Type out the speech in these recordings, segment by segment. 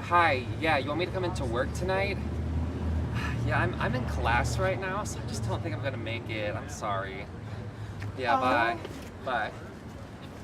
Hi, yeah, you want me to come into work tonight? Yeah, I'm in class right now, so I just don't think I'm gonna make it. I'm sorry. Yeah, bye. Bye.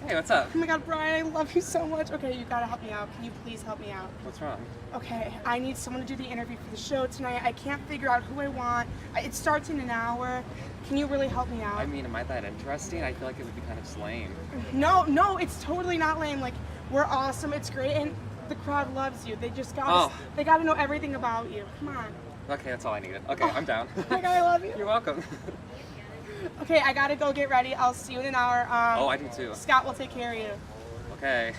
Hey, what's up? Oh my God, Brian, I love you so much. Okay, you gotta help me out. Can you please help me out? What's wrong? Okay, I need someone to do the interview for the show tonight. I can't figure out who I want. It starts in an hour. Can you really help me out? I mean, am I that interesting? I feel like it would be kind of lame. No, it's totally not lame. Like, we're awesome. It's great, and the crowd loves you. They just got they gotta know everything about you. Come on. Okay, that's all I needed. Okay, I'm down. Oh my God, I love you. You're welcome. Okay, I gotta go get ready. I'll see you in an hour. Oh, I do too. Scott will take care of you. Okay.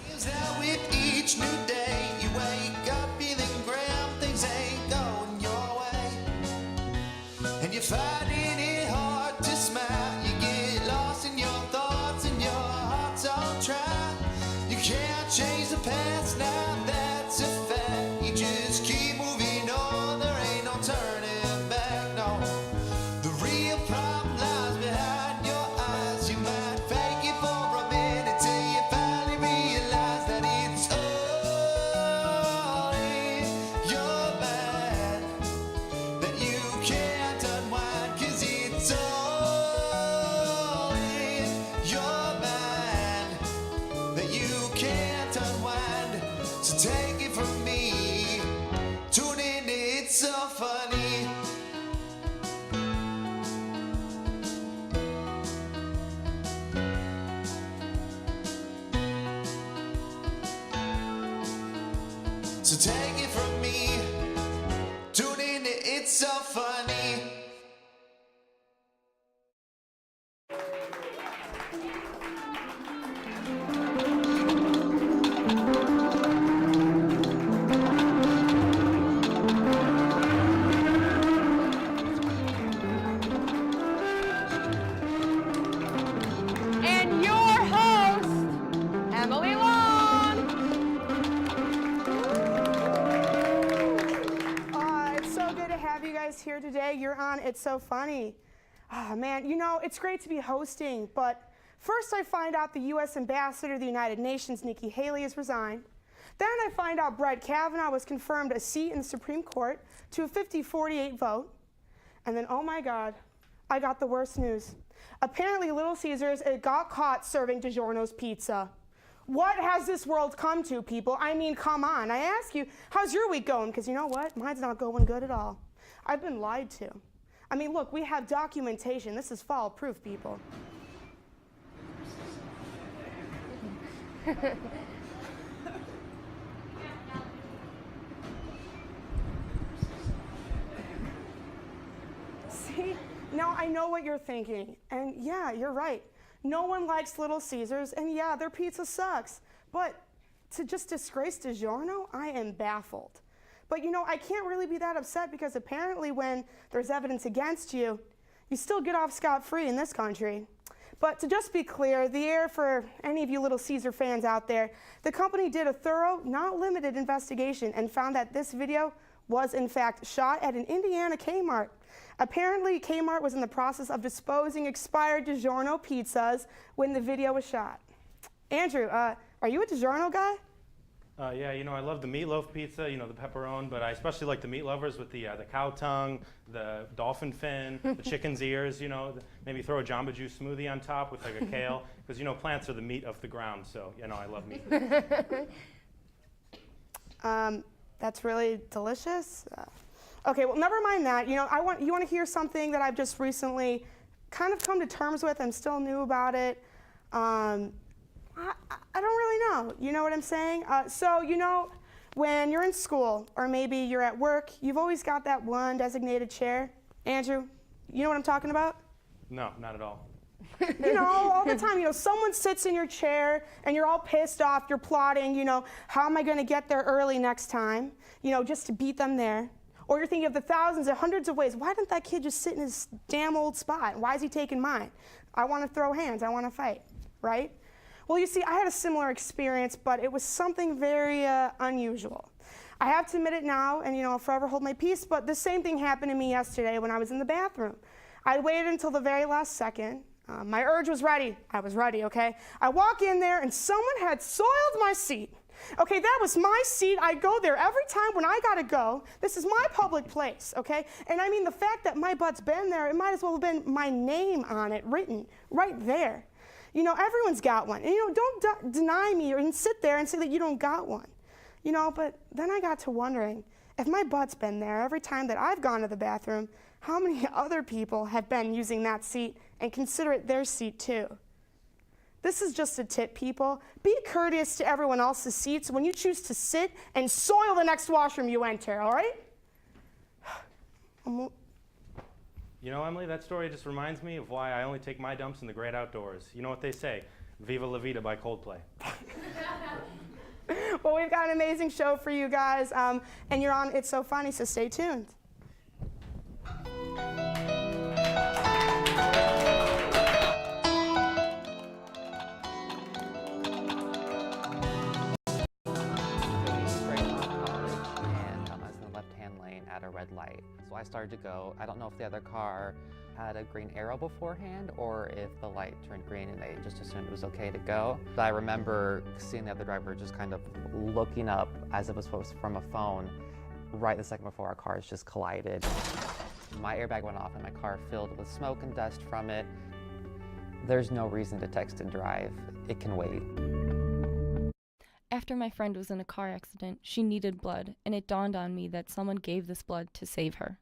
Seems that with each new day you wake up feeling grim, things ain't going your way, and you're finding it hard to smile. You get lost in your thoughts and your heart's on track. You can't change the past now, that's a fact. You just keep moving on, there ain't no turning back, no. The real problem lies behind your eyes. You might fake it for a minute till you finally realize that it's all in your mind, that you can't unwind, 'cause it's all in your mind, that you can't unwind. So take it from me, tune in, it's so funny. So take it from me, tune in, it's so funny. And your host, Emily Long. It's so good to have you guys here today. You're on It's So Funny. Oh, man, you know, it's great to be hosting, but first I find out the U.S. Ambassador to the United Nations, Nikki Haley, has resigned. Then I find out Brett Kavanaugh was confirmed a seat in the Supreme Court to a 50-48 vote. And then, oh my God, I got the worst news. Apparently, Little Caesars got caught serving DiGiorno's pizza. What has this world come to, people? I mean, come on. I ask you, how's your week going? Because you know what? Mine's not going good at all. I've been lied to. I mean, look, we have documentation. This is fall proof, people. See? Now I know what you're thinking. And yeah, you're right. No one likes Little Caesars, and yeah, their pizza sucks. But to just disgrace DiGiorno, I am baffled. But you know, I can't really be that upset because apparently when there's evidence against you, you still get off scot-free in this country. But to just be clear, the air for any of you Little Caesar fans out there, the company did a thorough, not limited investigation and found that this video was in fact shot at an Indiana Kmart. Apparently, Kmart was in the process of disposing expired DiGiorno pizzas when the video was shot. Andrew, are you a DiGiorno guy? Yeah, you know, I love the meatloaf pizza, you know, the pepperoni, but I especially like the meat lovers with the cow tongue, the dolphin fin, the chicken's ears, you know, maybe throw a Jamba Juice smoothie on top with like a kale, because, you know, plants are the meat of the ground, so, you know, I love meat. That's really delicious. Okay, well, never mind that. You know, you want to hear something that I've just recently kind of come to terms with. I'm still new about it. I don't really know. You know what I'm saying? So, you know, when you're in school or maybe you're at work, you've always got that one designated chair. Andrew, you know what I'm talking about? No, not at all. You know, all the time, you know, someone sits in your chair and you're all pissed off, you're plotting, you know, how am I going to get there early next time, you know, just to beat them there. Or you're thinking of the thousands and hundreds of ways, why didn't that kid just sit in his damn old spot? Why is he taking mine? I want to throw hands, I want to fight, right? Well, you see, I had a similar experience, but it was something very unusual. I have to admit it now, and you know, I'll forever hold my peace, but the same thing happened to me yesterday when I was in the bathroom. I waited until the very last second. My urge was ready. I was ready, okay? I walk in there, and someone had soiled my seat. Okay, that was my seat. I go there every time when I gotta go. This is my public place, okay? And I mean, the fact that my butt's been there, it might as well have been my name on it, written right there. You know, everyone's got one. And you know, don't deny me and sit there and say that you don't got one. You know, but then I got to wondering, if my butt's been there every time that I've gone to the bathroom, how many other people have been using that seat and consider it their seat too? This is just a tip, people. Be courteous to everyone else's seats when you choose to sit and soil the next washroom you enter, all right? You know, Emily, that story just reminds me of why I only take my dumps in the great outdoors. You know what they say, Viva La Vida by Coldplay. Well, we've got an amazing show for you guys, and you're on It's So Funny, so stay tuned. At a red light. So I started to go. I don't know if the other car had a green arrow beforehand or if the light turned green and they just assumed it was okay to go. But I remember seeing the other driver just kind of looking up as if it was from a phone right the second before our cars just collided. My airbag went off and my car filled with smoke and dust from it. There's no reason to text and drive. It can wait. After my friend was in a car accident, she needed blood, and it dawned on me that someone gave this blood to save her.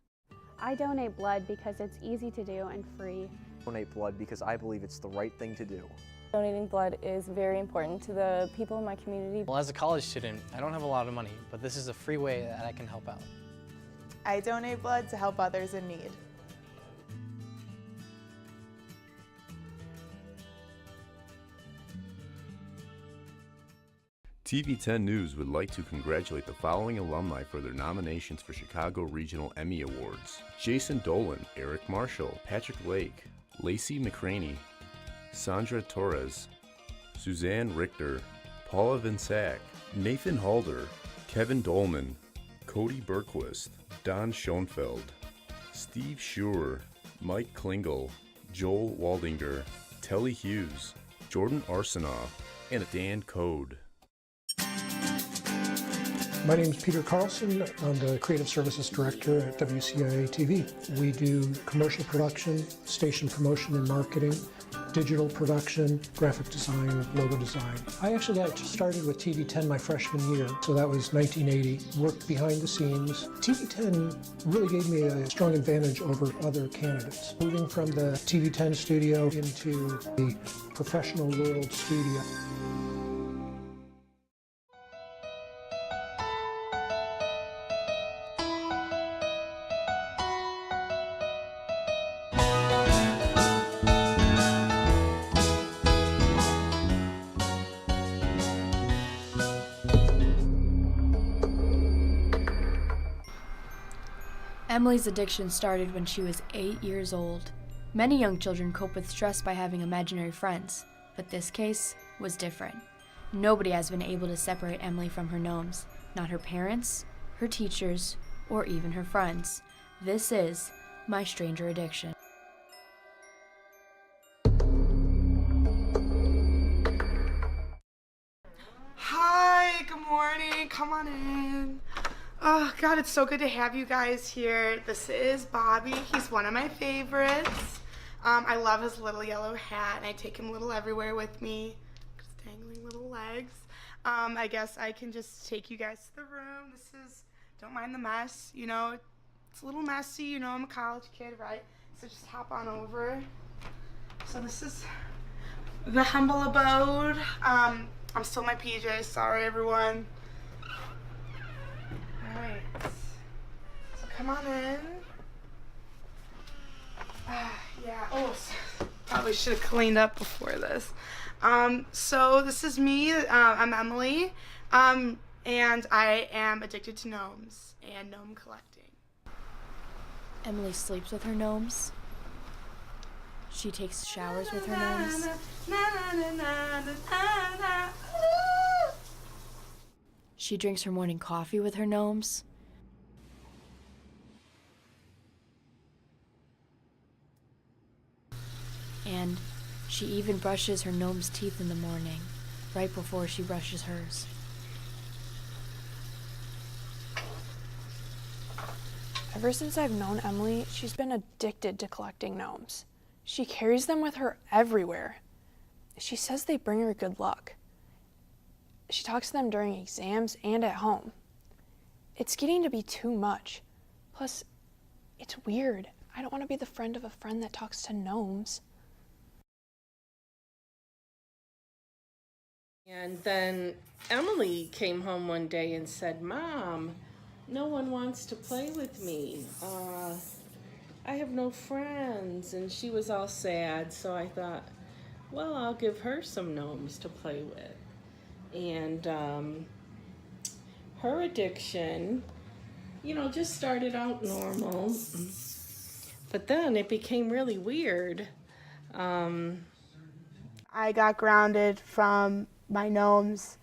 I donate blood because it's easy to do and free. Donate blood because I believe it's the right thing to do. Donating blood is very important to the people in my community. Well, as a college student, I don't have a lot of money, but this is a free way that I can help out. I donate blood to help others in need. TV10 News would like to congratulate the following alumni for their nominations for Chicago Regional Emmy Awards: Jason Dolan, Eric Marshall, Patrick Lake, Lacey McCraney, Sandra Torres, Suzanne Richter, Paula Vinsack, Nathan Halder, Kevin Dolman, Cody Berquist, Don Schoenfeld, Steve Schuer, Mike Klingel, Joel Waldinger, Telly Hughes, Jordan Arsenault, and Dan Code. My name is Peter Carlson. I'm the Creative Services Director at WCIA TV. We do commercial production, station promotion and marketing, digital production, graphic design, logo design. I actually got started with TV10 my freshman year, so that was 1980. Worked behind the scenes. TV10 really gave me a strong advantage over other candidates. Moving from the TV10 studio into the professional world studio. Emily's addiction started when she was 8 years old. Many young children cope with stress by having imaginary friends, but this case was different. Nobody has been able to separate Emily from her gnomes, not her parents, her teachers, or even her friends. This is My Stranger Addiction. Hi, good morning. Come on in. Oh, God, it's so good to have you guys here. This is Bobby. He's one of my favorites. I love his little yellow hat, and I take him little everywhere with me. Just dangling little legs. I guess I can just take you guys to the room. Don't mind the mess, you know. It's a little messy, you know, I'm a college kid, right? So just hop on over. So this is the humble abode. I'm still in my PJs, sorry everyone. Alright, so come on in. Yeah, probably should have cleaned up before this. So this is me, I'm Emily, and I am addicted to gnomes and gnome collecting. Emily sleeps with her gnomes. She takes showers with her gnomes. She drinks her morning coffee with her gnomes. And she even brushes her gnome's teeth in the morning, right before she brushes hers. Ever since I've known Emily, she's been addicted to collecting gnomes. She carries them with her everywhere. She says they bring her good luck. She talks to them during exams and at home. It's getting to be too much. Plus, it's weird. I don't want to be the friend of a friend that talks to gnomes. And then Emily came home one day and said, "Mom, no one wants to play with me. I have no friends." And she was all sad, so I thought, well, I'll give her some gnomes to play with. And her addiction, just started out normal, but then it became really weird. I got grounded from my gnomes,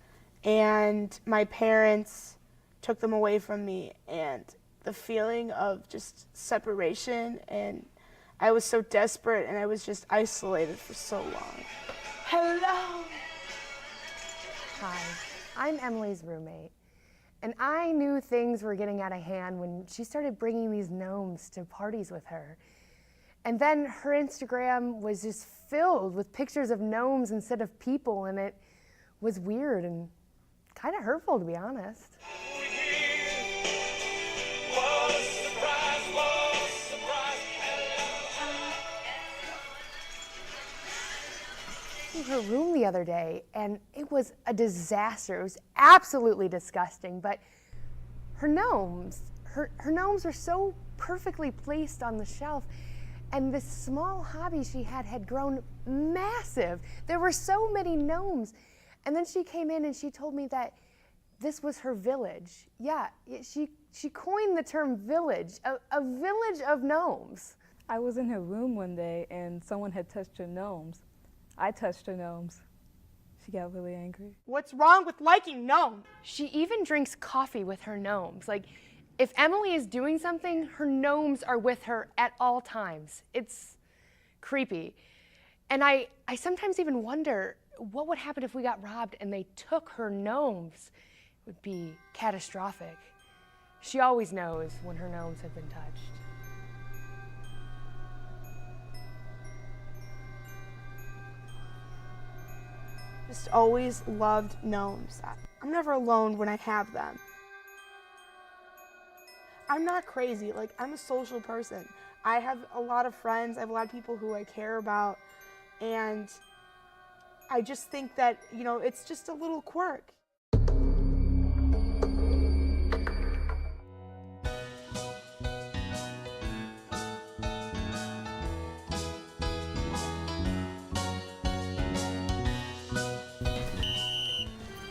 and my parents took them away from me, and the feeling of just separation, and I was so desperate, and I was just isolated for so long. Hello! Hi, I'm Emily's roommate, and I knew things were getting out of hand when she started bringing these gnomes to parties with her. And then her Instagram was just filled with pictures of gnomes instead of people, and it was weird and kind of hurtful, to be honest. In her room the other day, and it was a disaster. It was absolutely disgusting, but her gnomes are so perfectly placed on the shelf, and this small hobby she had grown massive. There were so many gnomes. And then she came in and she told me that this was her village. Yeah, she coined the term village, a village of gnomes. I was in her room one day and someone had touched her gnomes. I touched her gnomes. She got really angry. What's wrong with liking gnomes? She even drinks coffee with her gnomes. Like, if Emily is doing something, her gnomes are with her at all times. It's creepy. And I sometimes even wonder, what would happen if we got robbed and they took her gnomes? It would be catastrophic. She always knows when her gnomes have been touched. Just always loved gnomes. I'm never alone when I have them. I'm not crazy, I'm a social person. I have a lot of friends, I have a lot of people who I care about, and I just think that, it's just a little quirk.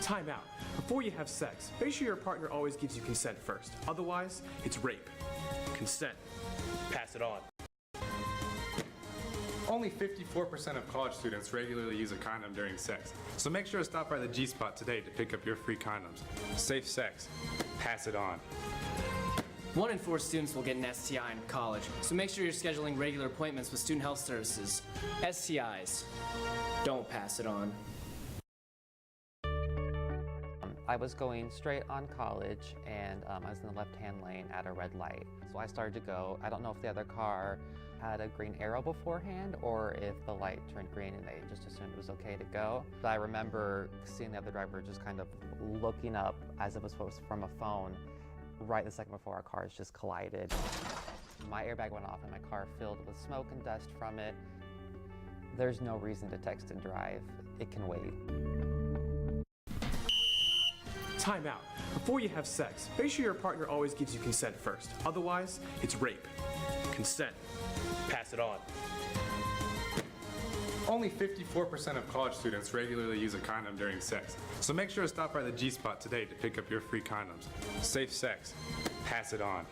Time out. Before you have sex, make sure your partner always gives you consent first. Otherwise, it's rape. Consent. Pass it on. Only 54% of college students regularly use a condom during sex, so make sure to stop by the G-Spot today to pick up your free condoms. Safe sex. Pass it on. 1 in 4 students will get an STI in college, so make sure you're scheduling regular appointments with Student Health Services. STIs. Don't pass it on. I was going straight on college, and I was in the left-hand lane at a red light. So I started to go. I don't know if the other car had a green arrow beforehand or if the light turned green and they just assumed it was okay to go. But I remember seeing the other driver just kind of looking up as if it was from a phone right the second before our cars just collided. My airbag went off and my car filled with smoke and dust from it. There's no reason to text and drive. It can wait. Time out. Before you have sex, make sure your partner always gives you consent first. Otherwise, it's rape. Consent. Pass it on. Only 54% of college students regularly use a condom during sex, so make sure to stop by the G-Spot today to pick up your free condoms. Safe sex. Pass it on.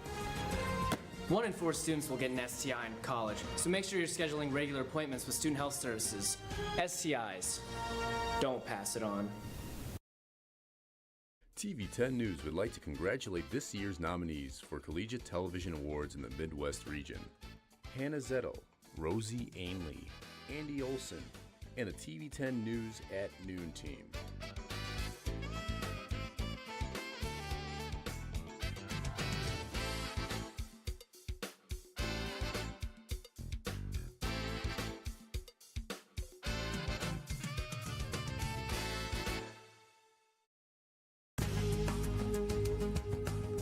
1 in 4 students will get an STI in college, so make sure you're scheduling regular appointments with Student Health Services. STIs. Don't pass it on. TV 10 News would like to congratulate this year's nominees for Collegiate Television Awards in the Midwest region. Hannah Zettel, Rosie Ainley, Andy Olson, and the TV 10 News at Noon team.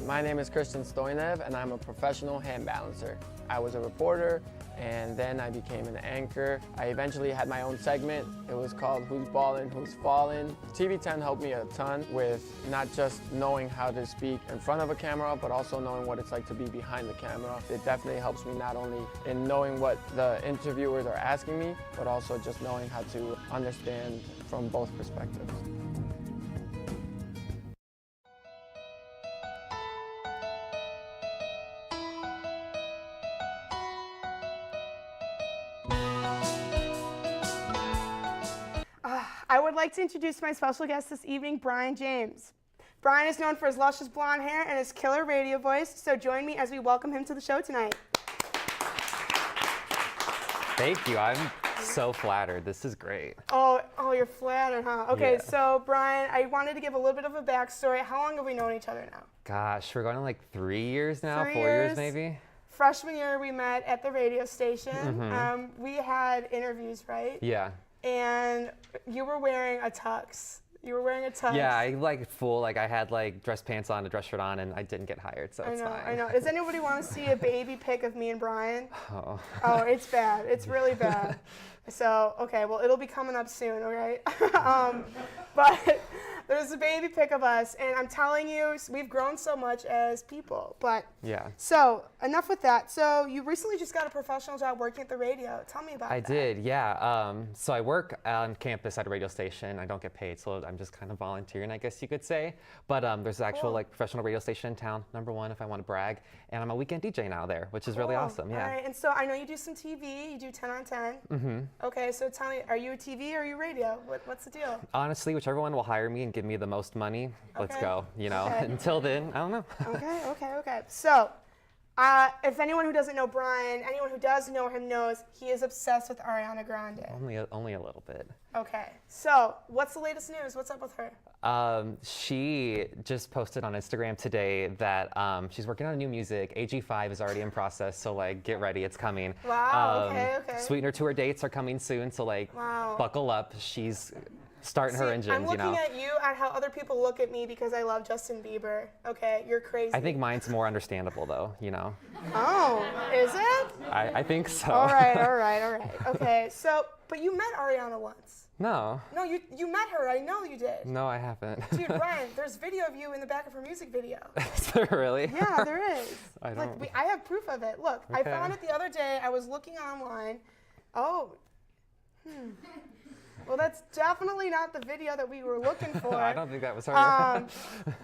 My name is Christian Stoynev, and I'm a professional hand balancer. I was a reporter, and then I became an anchor. I eventually had my own segment. It was called Who's Ballin', Who's Fallin'. TV 10 helped me a ton with not just knowing how to speak in front of a camera, but also knowing what it's like to be behind the camera. It definitely helps me not only in knowing what the interviewers are asking me, but also just knowing how to understand from both perspectives. I would like to introduce my special guest this evening, Brian James. Brian is known for his luscious blonde hair and his killer radio voice, so join me as we welcome him to the show tonight. Thank you. I'm so flattered. This is great. Oh, you're flattered, huh? Okay, Yeah. so Brian, I wanted to give a little bit of a backstory. How long have we known each other now? Gosh, we're going on like 3 years now, 3 4 years years. maybe. Freshman year, we met at the radio station. Mhm. We had interviews, right? Yeah. And you were wearing a tux. You were wearing a tux. Yeah, I had like dress pants on, a dress shirt on, and I didn't get hired, so it's fine. I know. Does anybody want to see a baby pic of me and Brian? Oh. Oh, it's bad. It's really bad. So, okay, well, it'll be coming up soon, okay? But there's a baby pic of us, and I'm telling you, we've grown so much as people. But Yeah. so, enough with that. So, you recently just got a professional job working at the radio. Tell me about I that. did, yeah. So I work on campus at a radio station. I don't get paid, so I'm just kind of volunteering, I guess you could say. But there's an actual like professional radio station in town, #1 if I want to brag. And I'm a weekend DJ now there, which is really Cool. awesome, yeah. All right, and so I know you do some TV. You do 10 on 10. Mm-hmm. Okay, so tell me, are you a TV or are you radio? What's the deal? Honestly, whichever one will hire me and give me the most money, let's Okay. go. You know, Okay. until then, I don't know. Okay. So, if anyone who doesn't know Brian, anyone who does know him knows he is obsessed with Ariana Grande. Only a little bit. Okay. So, what's the latest news? What's up with her? She just posted on Instagram today that she's working on new music. AG5 is already in process, so like get ready, it's coming. Wow, okay. Sweetener tour dates are coming soon, so like Wow. buckle up. She's starting her engines, I'm you looking know. at you at how other people look at me because I love Justin Bieber. Okay, you're crazy. I think mine's more understandable though, you know. Oh, is it? I think so. All right. Okay, so, but you met Ariana once. No. No, you met her. I know you did. No, I haven't. Dude, Brian, there's video of you in the back of her music video. Is there really? Yeah, there is. I don't. I have proof of it. Look, I Okay. found it the other day. I was looking online. Oh. Well, that's definitely not the video that we were looking for. I don't think that was her.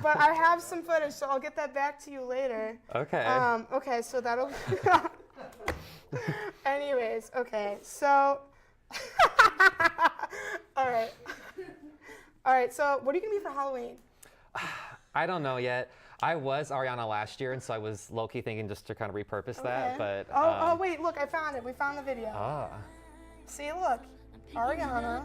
But I have some footage, so I'll get that back to you later. Okay. Okay, so that'll. Anyways, okay, so. All right. So, what are you gonna be for Halloween? I don't know yet. I was Ariana last year, and so I was low-key thinking just to kind of repurpose that, but. Oh, wait, look, I found it. We found the video. Ah. See, look, Ariana.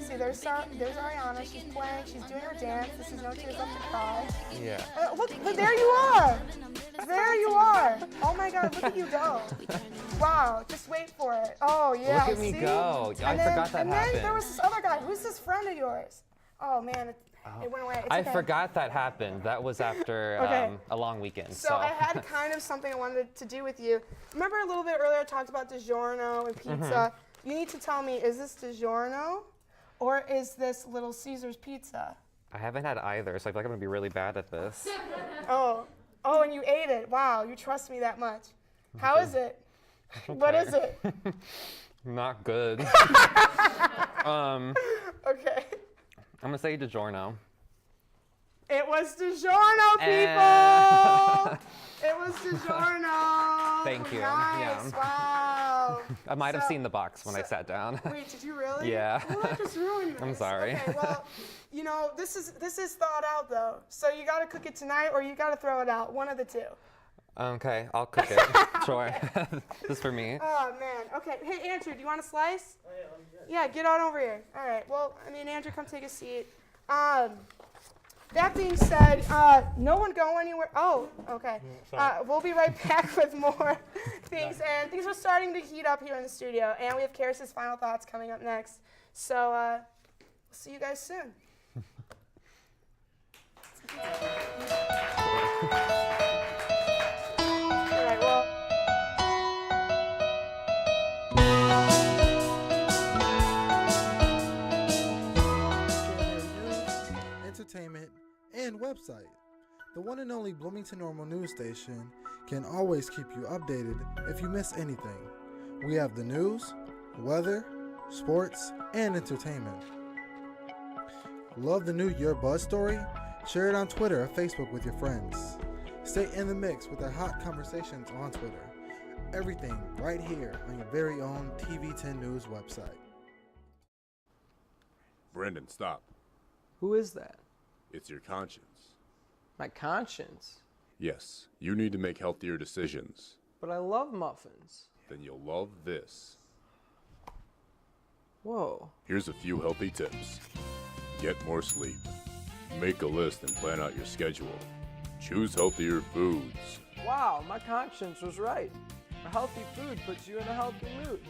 See, there's Ariana. She's playing. She's doing her dance. This is No Tears Left to Cry. Yeah. Look, there you are. There you are. Oh my God, look at you go. Wow, just wait for it. Oh yeah. Look at me see? go. I forgot that and happened. then there was this other guy. Who's this friend of yours? Oh man, it went away. It's I okay. forgot that happened. That was after Okay. a long weekend. So I had kind of something I wanted to do with you. Remember a little bit earlier I talked about DiGiorno and pizza. You need to tell me, is this DiGiorno or is this Little Caesars pizza? I haven't had either, so I feel like I'm gonna be really bad at this. Oh, and you ate it. Wow, you trust me that much. How is it? What is it? Not good. Okay. I'm gonna say DiGiorno. It was DiGiorno, people! It was DiGiorno. Thank you. Nice. Yeah. Wow. I might have seen the box when I sat down. Wait, did you really? Yeah. Well, that just ruined this. I'm sorry. Okay, well, you know, this is thought out though. So you got to cook it tonight, or you got to throw it out. One of the two. Okay, I'll cook it. Sure. This is for me. Oh man. Okay. Hey, Andrew, do you want a slice? Oh, yeah, I'm good. Yeah, get on over here. All right. Well, I mean, Andrew, come take a seat. That being said, no one go anywhere. Oh, okay. We'll be right back with more things. And things are starting to heat up here in the studio. And we have Karis's final thoughts coming up next. So we'll see you guys soon. Entertainment, and website. The one and only Bloomington Normal news station can always keep you updated if you miss anything. We have the news, weather, sports, and entertainment. Love the new Your Buzz story? Share it on Twitter or Facebook with your friends. Stay in the mix with our hot conversations on Twitter. Everything right here on your very own TV10 News website. Brendan, stop. Who is that? It's your conscience. My conscience? Yes, you need to make healthier decisions. But I love muffins. Then you'll love this. Whoa. Here's a few healthy tips. Get more sleep. Make a list and plan out your schedule. Choose healthier foods. Wow, my conscience was right. A healthy food puts you in a healthy mood.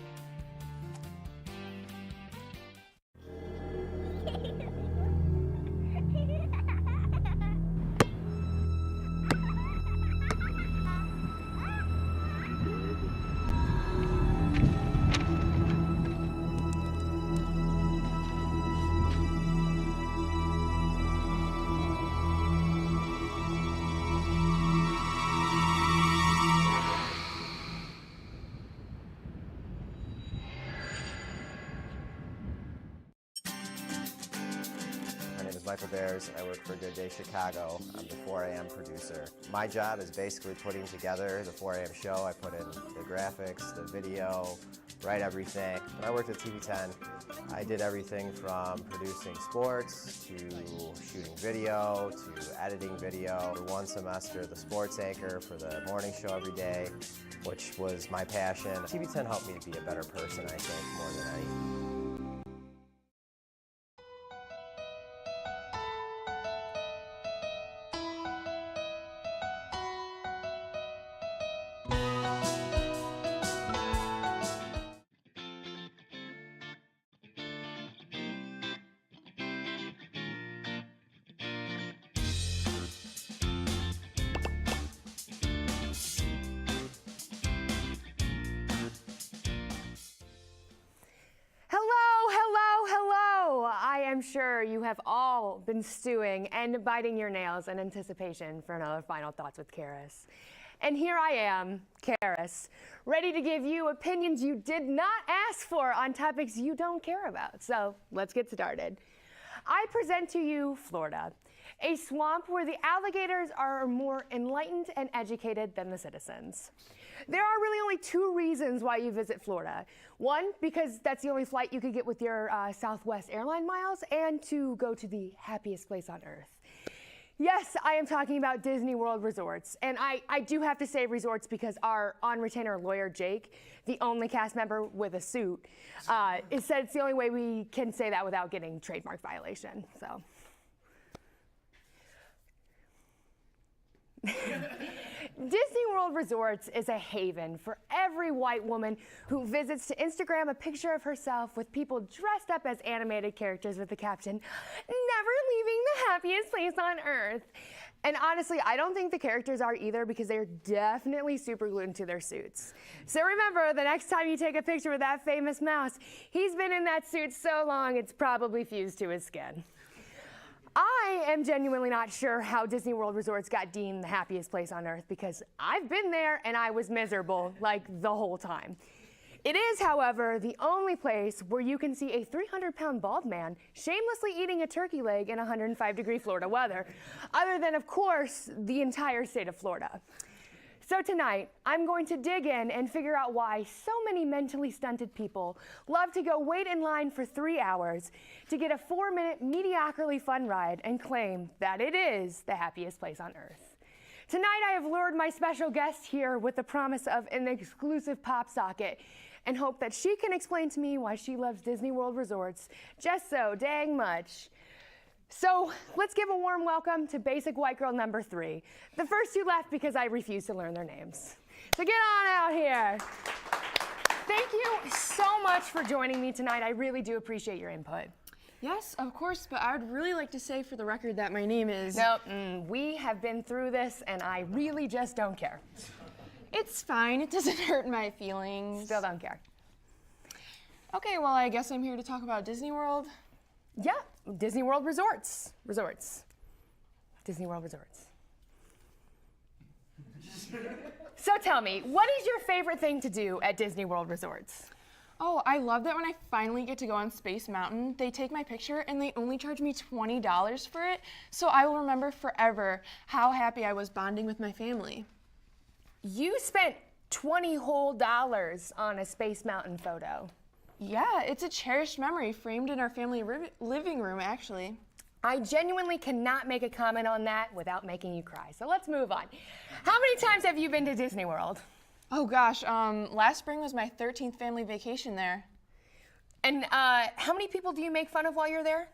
I work for Good Day Chicago. I'm the 4 a.m. producer. My job is basically putting together the 4 a.m. show. I put in the graphics, the video, write everything. When I worked at TV10, I did everything from producing sports to shooting video to editing video. For one semester, the sports anchor for the morning show every day, which was my passion. TV10 helped me to be a better person, I think, more than anything. I'm sure you have all been stewing and biting your nails in anticipation for another Final Thoughts with Karis. And here I am, Karis, ready to give you opinions you did not ask for on topics you don't care about. So let's get started. I present to you Florida, a swamp where the alligators are more enlightened and educated than the citizens. There are really only two reasons why you visit Florida. One, because that's the only flight you could get with your Southwest airline miles, and to go to the happiest place on earth. Yes, I am talking about Disney World Resorts. And I do have to say resorts because our on-retainer lawyer, Jake, the only cast member with a suit, said it's the only way we can say that without getting trademark violation, so. Disney World Resorts is a haven for every white woman who visits to Instagram a picture of herself with people dressed up as animated characters with the caption, "Never leaving the happiest place on earth." And honestly, I don't think the characters are either because they're definitely super glued into their suits. So remember, the next time you take a picture with that famous mouse, he's been in that suit so long it's probably fused to his skin. I am genuinely not sure how Disney World Resorts got deemed the happiest place on earth because I've been there and I was miserable like the whole time. It is, however, the only place where you can see a 300-pound bald man shamelessly eating a turkey leg in 105-degree Florida weather, other than, of course, the entire state of Florida. So tonight, I'm going to dig in and figure out why so many mentally stunted people love to go wait in line for 3 hours to get a 4-minute mediocrely fun ride and claim that it is the happiest place on earth. Tonight, I have lured my special guest here with the promise of an exclusive pop socket and hope that she can explain to me why she loves Disney World Resorts just so dang much. So let's give a warm welcome to basic white girl number 3. The first two left because I refuse to learn their names. So get on out here. Thank you so much for joining me tonight. I really do appreciate your input. Yes, of course, but I would really like to say for the record that my name is... Nope, we have been through this and I really just don't care. It's fine, it doesn't hurt my feelings. Still don't care. Okay, well, I guess I'm here to talk about Disney World. Yeah, Disney World Resorts. Disney World Resorts. So tell me, what is your favorite thing to do at Disney World Resorts? Oh, I love that when I finally get to go on Space Mountain, they take my picture and they only charge me $20 for it, so I will remember forever how happy I was bonding with my family. You spent $20 whole on a Space Mountain photo. Yeah, it's a cherished memory framed in our family living room, actually. I genuinely cannot make a comment on that without making you cry, so let's move on. How many times have you been to Disney World? Oh gosh, last spring was my 13th family vacation there. And how many people do you make fun of while you're there?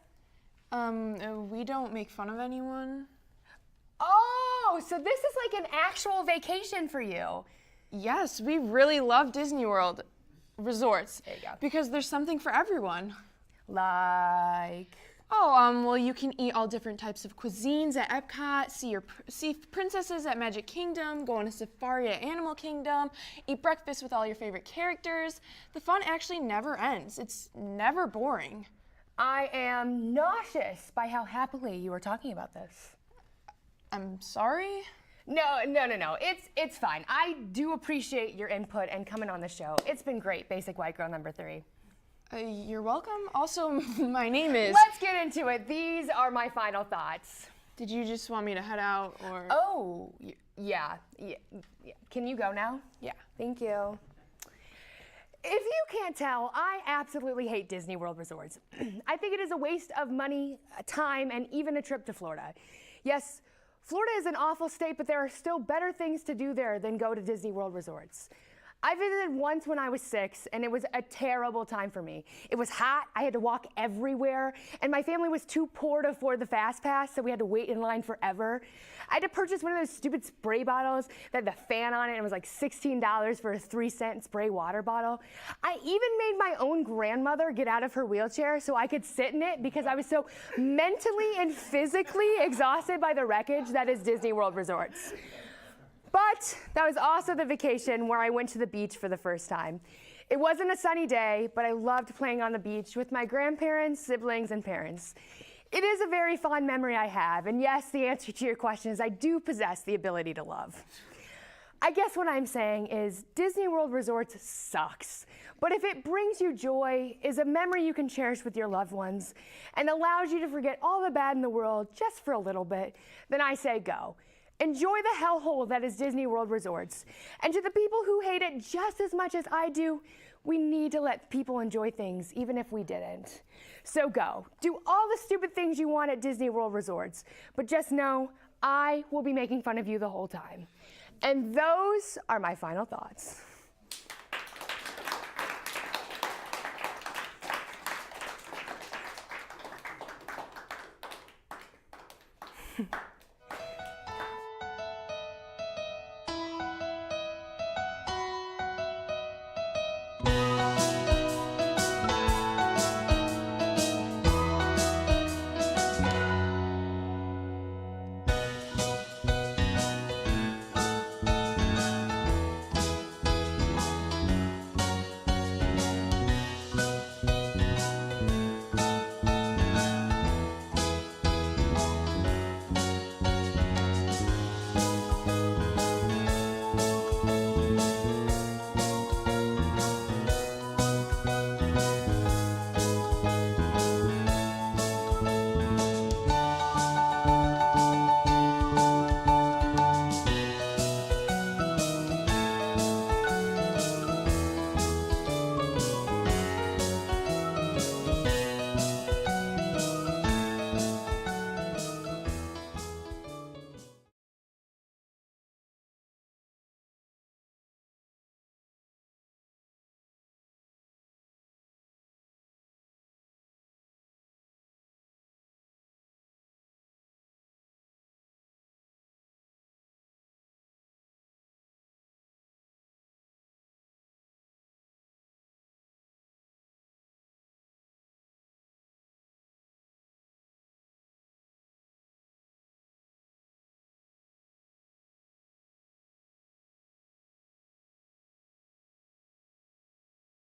We don't make fun of anyone. Oh, so this is like an actual vacation for you. Yes, we really love Disney World resorts. There you go. Because there's something for everyone. Like? Oh, well, you can eat all different types of cuisines at Epcot, see princesses at Magic Kingdom, go on a safari at Animal Kingdom, eat breakfast with all your favorite characters. The fun actually never ends. It's never boring. I am nauseous by how happily you are talking about this. I'm sorry? No. It's fine. I do appreciate your input and coming on the show. It's been great, Basic White Girl number 3. You're welcome. Also, my name is... Let's get into it. These are my final thoughts. Did you just want me to head out, or...? Oh, yeah. Can you go now? Yeah. Thank you. If you can't tell, I absolutely hate Disney World Resorts. I think it is a waste of money, time, and even a trip to Florida. Yes, Florida is an awful state, but there are still better things to do there than go to Disney World Resorts. I visited once when I was 6, and it was a terrible time for me. It was hot, I had to walk everywhere, and my family was too poor to afford the Fast Pass, so we had to wait in line forever. I had to purchase one of those stupid spray bottles that had the fan on it, and it was like $16 for a 3-cent spray water bottle. I even made my own grandmother get out of her wheelchair so I could sit in it because I was so mentally and physically exhausted by the wreckage that is Disney World Resorts. But that was also the vacation where I went to the beach for the first time. It wasn't a sunny day, but I loved playing on the beach with my grandparents, siblings, and parents. It is a very fond memory I have, and yes, the answer to your question is I do possess the ability to love. I guess what I'm saying is Disney World Resorts sucks, but if it brings you joy, is a memory you can cherish with your loved ones, and allows you to forget all the bad in the world just for a little bit, then I say go. Enjoy the hellhole that is Disney World Resorts. And to the people who hate it just as much as I do, we need to let people enjoy things even if we didn't. So go. Do all the stupid things you want at Disney World Resorts, but just know I will be making fun of you the whole time. And those are my final thoughts.